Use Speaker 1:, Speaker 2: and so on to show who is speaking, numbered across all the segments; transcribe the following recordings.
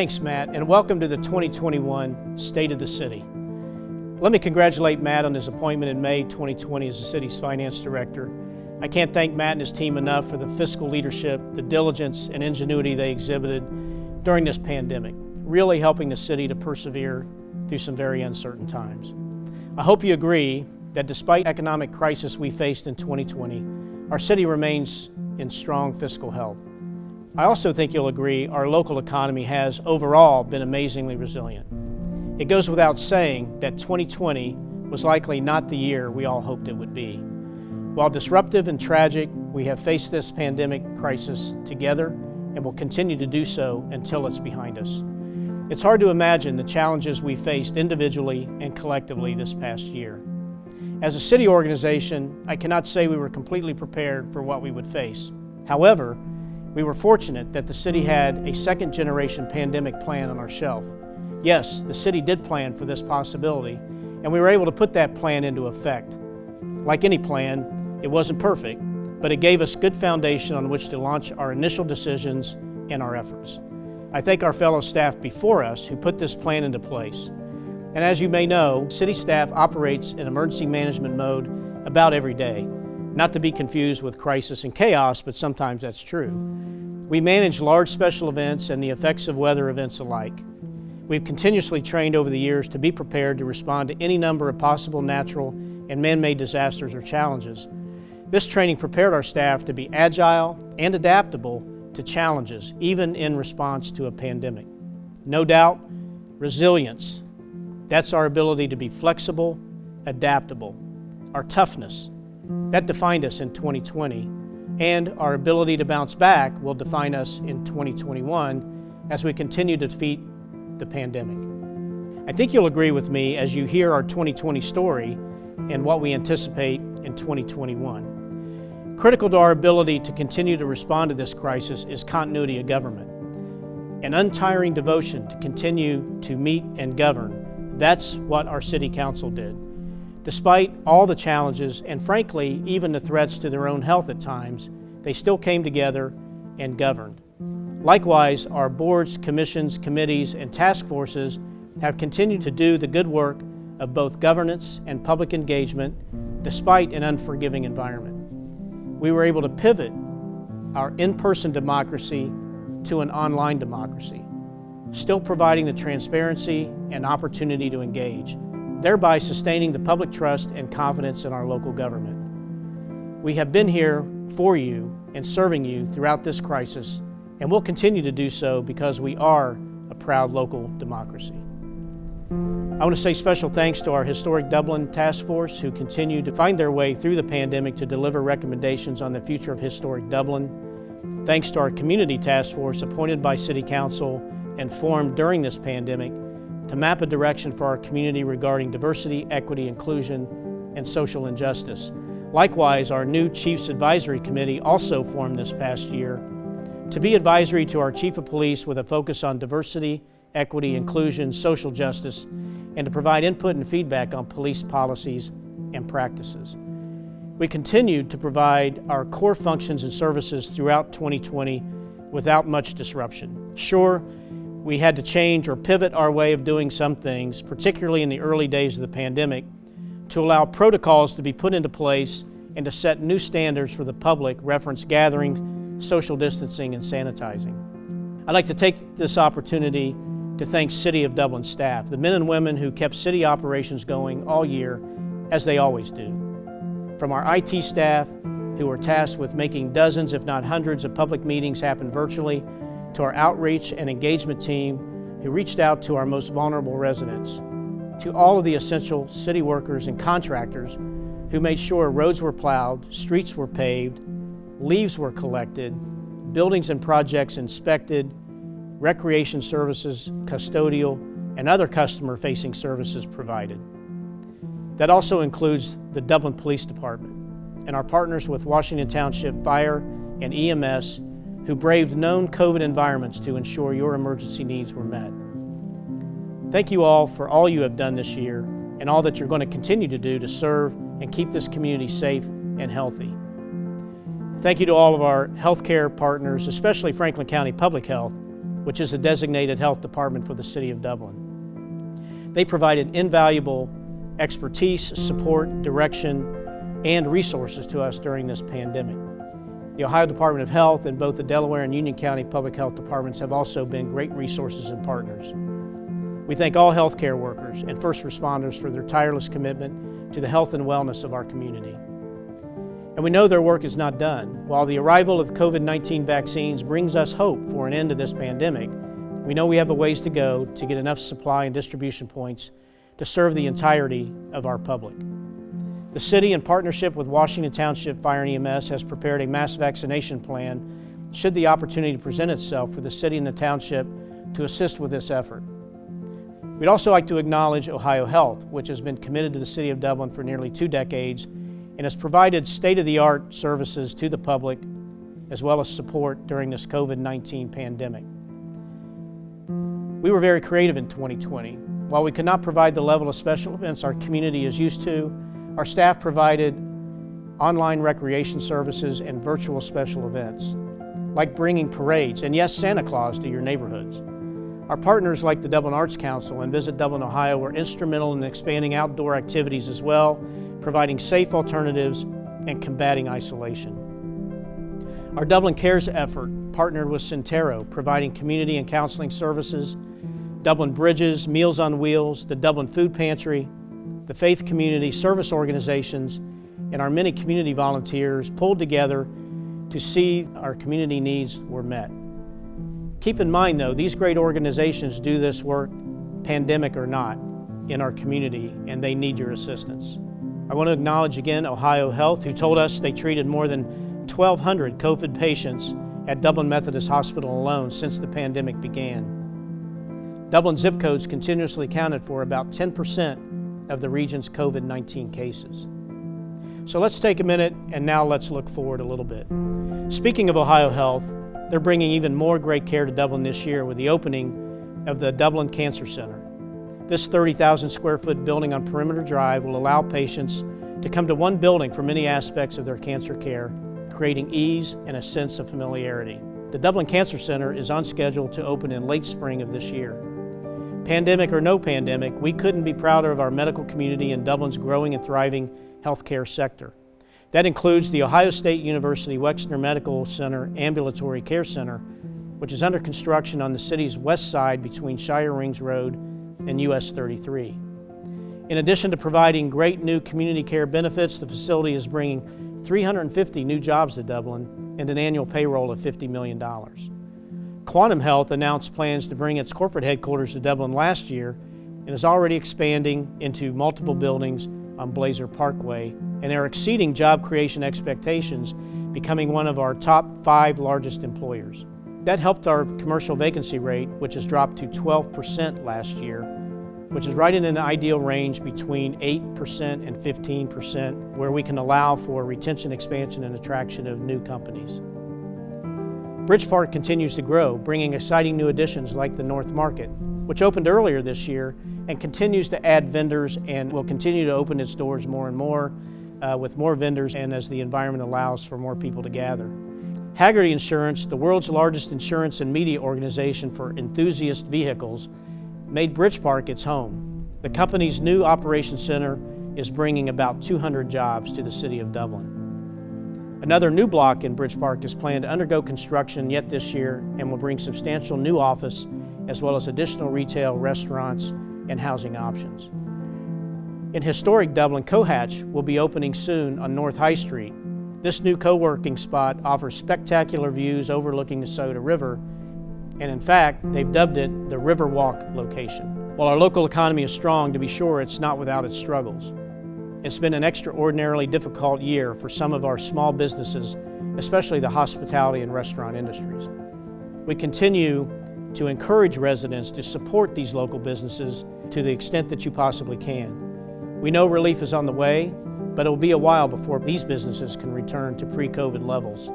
Speaker 1: Thanks, Matt, and welcome to the 2021 State of the City. Let me congratulate Matt on his appointment in May 2020 as the city's finance director. I can't thank Matt and his team enough for the fiscal leadership, the diligence and ingenuity they exhibited during this pandemic, really helping the city to persevere through some very uncertain times. I hope you agree that despite economic crisis we faced in 2020, our city remains in strong fiscal health. I also think you'll agree our local economy has overall been amazingly resilient. It goes without saying that 2020 was likely not the year we all hoped it would be. While disruptive and tragic, we have faced this pandemic crisis together and will continue to do so until it's behind us. It's hard to imagine the challenges we faced individually and collectively this past year. As a city organization, I cannot say we were completely prepared for what we would face. However, we were fortunate that the city had a second-generation pandemic plan on our shelf. Yes, the city did plan for this possibility, and we were able to put that plan into effect. Like any plan, it wasn't perfect, but it gave us good foundation on which to launch our initial decisions and our efforts. I thank our fellow staff before us who put this plan into place. And as you may know, city staff operates in emergency management mode about every day. Not to be confused with crisis and chaos, but sometimes that's true. We manage large special events and the effects of weather events alike. We've continuously trained over the years to be prepared to respond to any number of possible natural and man-made disasters or challenges. This training prepared our staff to be agile and adaptable to challenges, even in response to a pandemic. No doubt, resilience. That's our ability to be flexible, adaptable. Our toughness. That defined us in 2020, and our ability to bounce back will define us in 2021 as we continue to defeat the pandemic. I think you'll agree with me as you hear our 2020 story and what we anticipate in 2021. Critical to our ability to continue to respond to this crisis is continuity of government. An untiring devotion to continue to meet and govern. That's what our City Council did. Despite all the challenges and frankly, even the threats to their own health at times, they still came together and governed. Likewise, our boards, commissions, committees, and task forces have continued to do the good work of both governance and public engagement despite an unforgiving environment. We were able to pivot our in-person democracy to an online democracy, still providing the transparency and opportunity to engage, thereby sustaining the public trust and confidence in our local government. We have been here for you and serving you throughout this crisis, and will continue to do so because we are a proud local democracy. I want to say special thanks to our Historic Dublin Task Force who continue to find their way through the pandemic to deliver recommendations on the future of historic Dublin. Thanks to our Community Task Force appointed by City Council and formed during this pandemic to map a direction for our community regarding diversity, equity, inclusion, and social injustice. Likewise, our new Chiefs Advisory Committee, also formed this past year, to be advisory to our Chief of Police with a focus on diversity, equity, inclusion, social justice, and to provide input and feedback on police policies and practices. We continued to provide our core functions and services throughout 2020 without much disruption. Sure, we had to change or pivot our way of doing some things, particularly in the early days of the pandemic, to allow protocols to be put into place and to set new standards for the public, reference gathering, social distancing, and sanitizing. I'd like to take this opportunity to thank City of Dublin staff, the men and women who kept city operations going all year, as they always do. From our IT staff, who were tasked with making dozens, if not hundreds, of public meetings happen virtually, to our outreach and engagement team who reached out to our most vulnerable residents, to all of the essential city workers and contractors who made sure roads were plowed, streets were paved, leaves were collected, buildings and projects inspected, recreation services, custodial, and other customer-facing services provided. That also includes the Dublin Police Department and our partners with Washington Township Fire and EMS who braved known COVID environments to ensure your emergency needs were met. Thank you all for all you have done this year and all that you're going to continue to do to serve and keep this community safe and healthy. Thank you to all of our healthcare partners, especially Franklin County Public Health, which is a designated health department for the City of Dublin. They provided invaluable expertise, support, direction, and resources to us during this pandemic. The Ohio Department of Health and both the Delaware and Union County Public Health Departments have also been great resources and partners. We thank all healthcare workers and first responders for their tireless commitment to the health and wellness of our community. And we know their work is not done. While the arrival of COVID-19 vaccines brings us hope for an end to this pandemic, we know we have a ways to go to get enough supply and distribution points to serve the entirety of our public. The city, in partnership with Washington Township Fire and EMS, has prepared a mass vaccination plan should the opportunity present itself for the city and the township to assist with this effort. We'd also like to acknowledge Ohio Health, which has been committed to the City of Dublin for nearly 2 decades and has provided state-of-the-art services to the public as well as support during this COVID-19 pandemic. We were very creative in 2020. While we could not provide the level of special events our community is used to, our staff provided online recreation services and virtual special events, like bringing parades and, yes, Santa Claus to your neighborhoods. Our partners like the Dublin Arts Council and Visit Dublin, Ohio were instrumental in expanding outdoor activities as well, providing safe alternatives and combating isolation. Our Dublin Cares effort partnered with Centero, providing community and counseling services, Dublin Bridges, Meals on Wheels, the Dublin Food Pantry, the faith community, service organizations, and our many community volunteers pulled together to see our community needs were met. Keep in mind, though, these great organizations do this work, pandemic or not, in our community, and they need your assistance. I want to acknowledge again Ohio Health, who told us they treated more than 1,200 COVID patients at Dublin Methodist Hospital alone since the pandemic began. Dublin zip codes continuously accounted for about 10% of the region's COVID-19 cases. So let's take a minute and now let's look forward a little bit. Speaking of Ohio Health, they're bringing even more great care to Dublin this year with the opening of the Dublin Cancer Center. This 30,000 square foot building on Perimeter Drive will allow patients to come to one building for many aspects of their cancer care, creating ease and a sense of familiarity. The Dublin Cancer Center is on schedule to open in late spring of this year. Pandemic or no pandemic, we couldn't be prouder of our medical community and Dublin's growing and thriving healthcare sector. That includes the Ohio State University Wexner Medical Center Ambulatory Care Center, which is under construction on the city's west side between Shire Rings Road and US 33. In addition to providing great new community care benefits, the facility is bringing 350 new jobs to Dublin and an annual payroll of $50 million. Quantum Health announced plans to bring its corporate headquarters to Dublin last year and is already expanding into multiple buildings on Blazer Parkway, and are exceeding job creation expectations, becoming one of our top 5 largest employers. That helped our commercial vacancy rate, which has dropped to 12% last year, which is right in an ideal range between 8% and 15%, where we can allow for retention, expansion, and attraction of new companies. Bridgepark continues to grow, bringing exciting new additions like the North Market, which opened earlier this year and continues to add vendors and will continue to open its doors more and more with more vendors and as the environment allows for more people to gather. Hagerty Insurance, the world's largest insurance and media organization for enthusiast vehicles, made Bridgepark its home. The company's new operations center is bringing about 200 jobs to the city of Dublin. Another new block in Bridgepark is planned to undergo construction yet this year and will bring substantial new office as well as additional retail, restaurants, and housing options. In historic Dublin, Cohatch will be opening soon on North High Street. This new co-working spot offers spectacular views overlooking the Soda River, and in fact, they've dubbed it the Riverwalk location. While our local economy is strong, to be sure, it's not without its struggles. It's been an extraordinarily difficult year for some of our small businesses, especially the hospitality and restaurant industries. We continue to encourage residents to support these local businesses to the extent that you possibly can. We know relief is on the way, but it will be a while before these businesses can return to pre-COVID levels.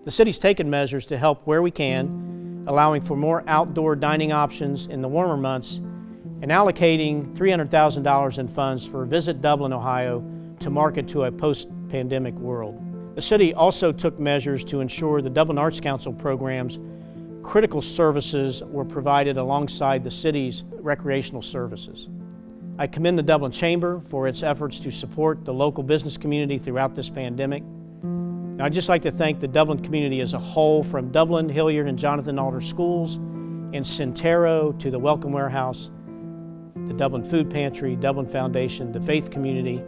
Speaker 1: The city's taken measures to help where we can, allowing for more outdoor dining options in the warmer months and allocating $300,000 in funds for Visit Dublin, Ohio to market to a post-pandemic world. The city also took measures to ensure the Dublin Arts Council programs critical services were provided alongside the city's recreational services. I commend the Dublin Chamber for its efforts to support the local business community throughout this pandemic. And I'd just like to thank the Dublin community as a whole, from Dublin, Hilliard, and Jonathan Alder schools, and Centero to the Welcome Warehouse, the Dublin Food Pantry, Dublin Foundation, the Faith Community,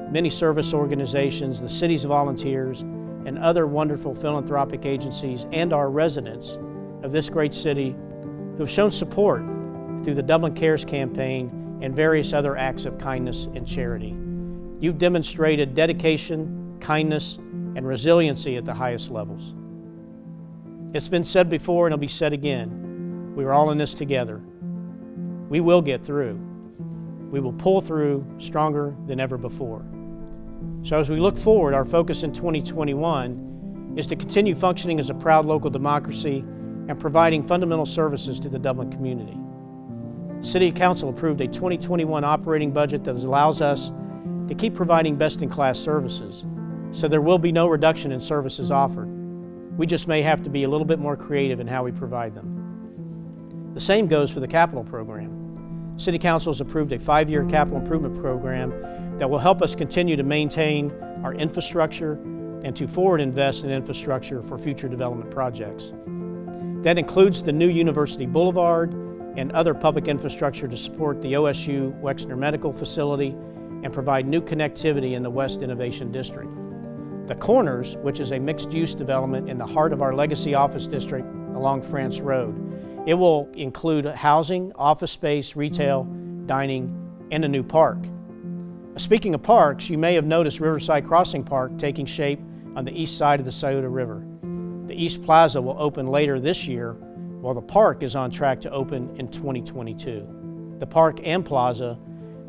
Speaker 1: many service organizations, the city's volunteers, and other wonderful philanthropic agencies, and our residents of this great city who have shown support through the Dublin Cares campaign and various other acts of kindness and charity. You've demonstrated dedication, kindness, and resiliency at the highest levels. It's been said before and it'll be said again, we are all in this together. We will get through. We will pull through stronger than ever before. So as we look forward, our focus in 2021 is to continue functioning as a proud local democracy and providing fundamental services to the Dublin community. City Council approved a 2021 operating budget that allows us to keep providing best-in-class services, so there will be no reduction in services offered. We just may have to be a little bit more creative in how we provide them. The same goes for the capital program. City Council has approved a 5-year capital improvement program that will help us continue to maintain our infrastructure and to forward invest in infrastructure for future development projects. That includes the new University Boulevard and other public infrastructure to support the OSU Wexner Medical Facility and provide new connectivity in the West Innovation District. The Corners, which is a mixed-use development in the heart of our Legacy Office District along France Road. It will include housing, office space, retail, dining, and a new park. Speaking of parks, you may have noticed Riverside Crossing Park taking shape on the east side of the Scioto River. The East Plaza will open later this year, while the park is on track to open in 2022. The park and plaza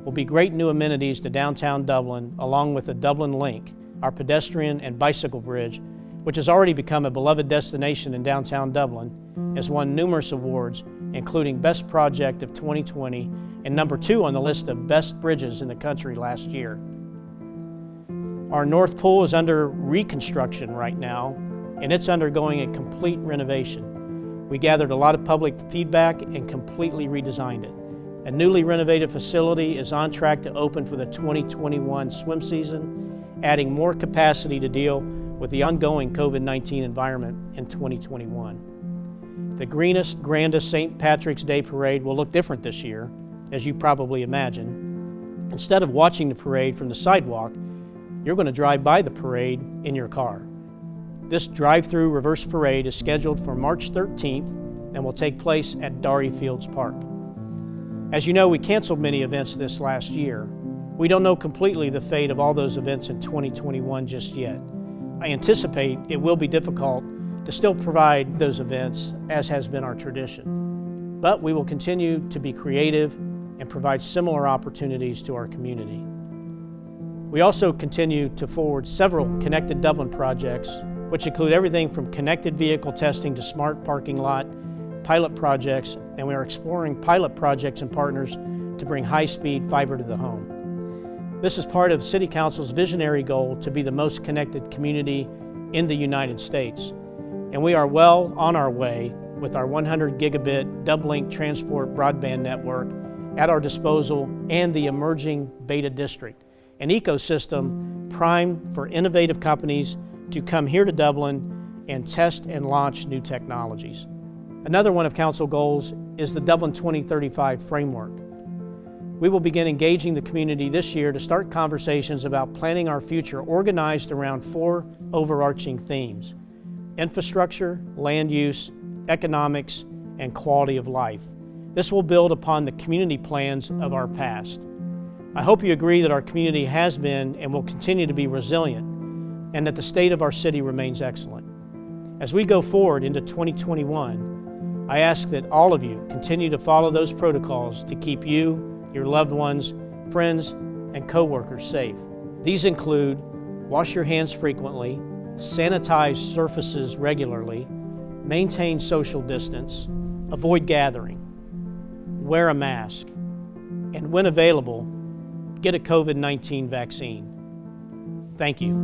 Speaker 1: will be great new amenities to downtown Dublin, along with the Dublin Link, our pedestrian and bicycle bridge, which has already become a beloved destination in downtown Dublin, has won numerous awards, including Best Project of 2020 and #2 on the list of best bridges in the country last year. Our North Pool is under reconstruction right now, and it's undergoing a complete renovation. We gathered a lot of public feedback and completely redesigned it. A newly renovated facility is on track to open for the 2021 swim season, adding more capacity to deal with the ongoing COVID-19 environment in 2021. The greenest, grandest St. Patrick's Day Parade will look different this year, as you probably imagine. Instead of watching the parade from the sidewalk, you're going to drive by the parade in your car. This drive-through reverse parade is scheduled for March 13th and will take place at Darry Fields Park. As you know, we canceled many events this last year. We don't know completely the fate of all those events in 2021 just yet. I anticipate it will be difficult to still provide those events, as has been our tradition. But we will continue to be creative and provide similar opportunities to our community. We also continue to forward several Connected Dublin projects, which include everything from connected vehicle testing to smart parking lot pilot projects, and we are exploring pilot projects and partners to bring high-speed fiber to the home. This is part of City Council's visionary goal to be the most connected community in the United States. And we are well on our way with our 100 gigabit double-link transport broadband network at our disposal and the emerging Beta District, an ecosystem primed for innovative companies to come here to Dublin and test and launch new technologies. Another one of Council goals is the Dublin 2035 framework. We will begin engaging the community this year to start conversations about planning our future organized around 4 overarching themes: infrastructure, land use, economics, and quality of life. This will build upon the community plans of our past. I hope you agree that our community has been and will continue to be resilient, and that the state of our city remains excellent. As we go forward into 2021, I ask that all of you continue to follow those protocols to keep you, your loved ones, friends, and coworkers safe. These include wash your hands frequently, sanitize surfaces regularly, maintain social distance, avoid gathering, wear a mask, and when available, get a COVID-19 vaccine. Thank you.